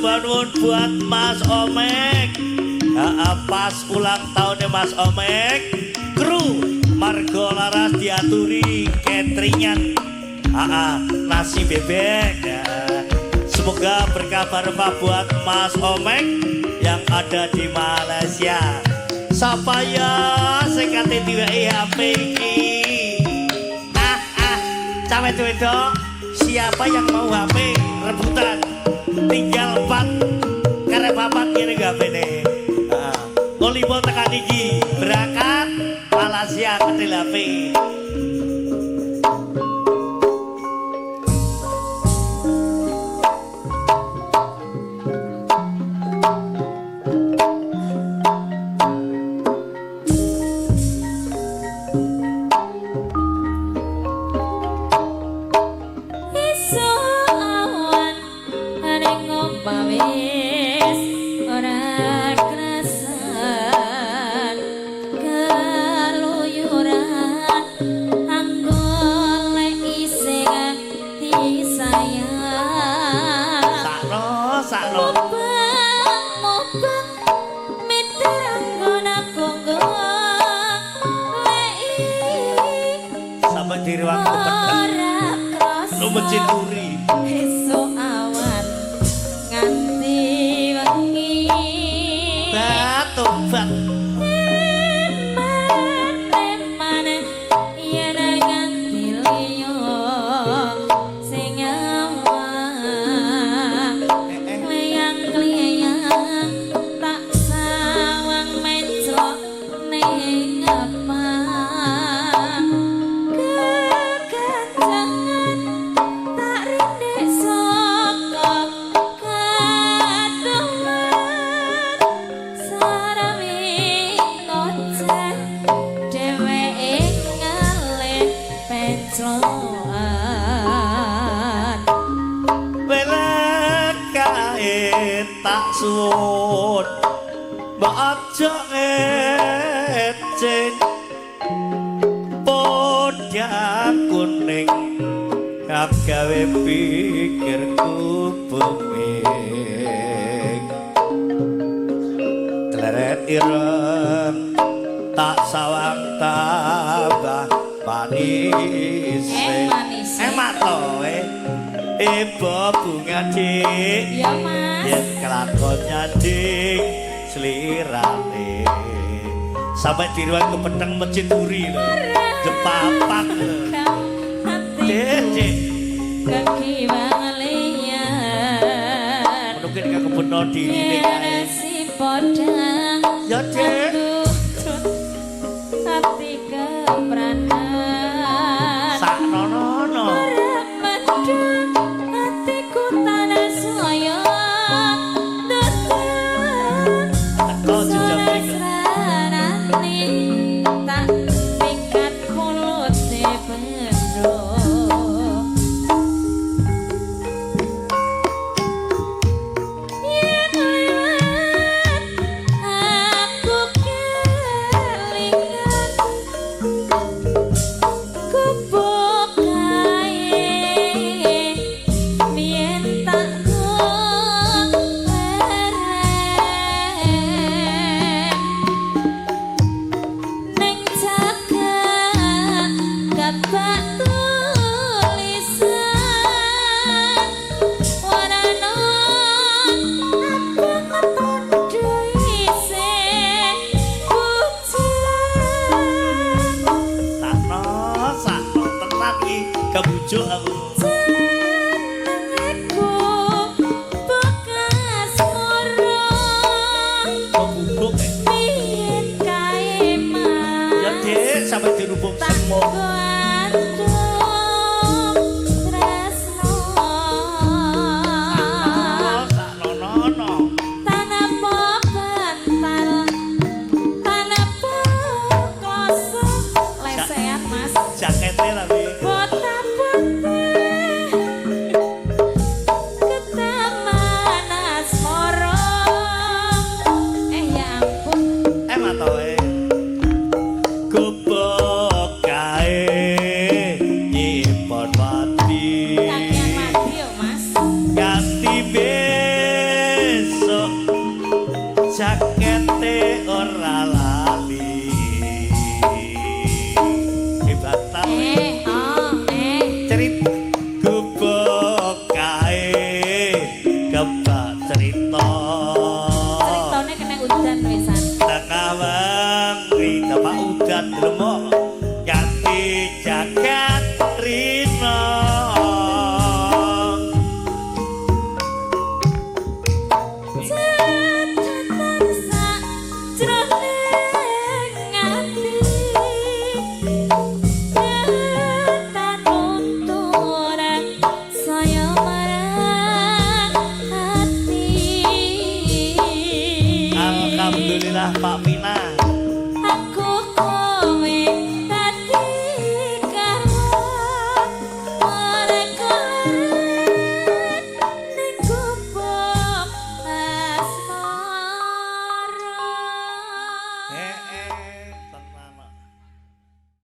nuwun buat Mas Omek. Pas ulang tahunnya Mas Omek, kru Margo Laras diaturi cateringan nasi bebek. Semoga berkah barokah buat Mas Omek yang ada di Malaysia. Sapa ya sing kate diwehi HP iki? Cawet wedok, siapa yang mau HP rebutan? Tinggal 4 karep 4 kene HP-ne. Olivo tekan iki berangkat Malaysia ketil HP. Di ruang kepedak lu mencinturi esok awan nganti wengi batuk bat mana yen ganti liyo sing awang kleyang tak sawang mejo ning apa tak suwun mbok aja ecen podang kuning gawe pikirku buming kleret ireng tak sawang tambah manis matoe ibu bunga dik ya mas yen kelakonnya dik selirane sampai di ruang kepedang mencinturi jepapak dik kaki bangalian mungkin gak kebenar diri nih si podang ya dik hati kepranan sak nono hatiku tanah soyo tak pikat mulut bendo yen lewat aku kelingan kubuk kae biyen tak kebujuk aku jenengku bekas murung kebubuk biyen kae mas ya dik sampai dirubung semua jaketnya tapi dan lemok ganti jagat rino. Catatan sajroning ati Nyatan unturan saya marang hati Alhamdulillah Pak Pina. Aku kowe tadi karo mereka ning gubuk asmara.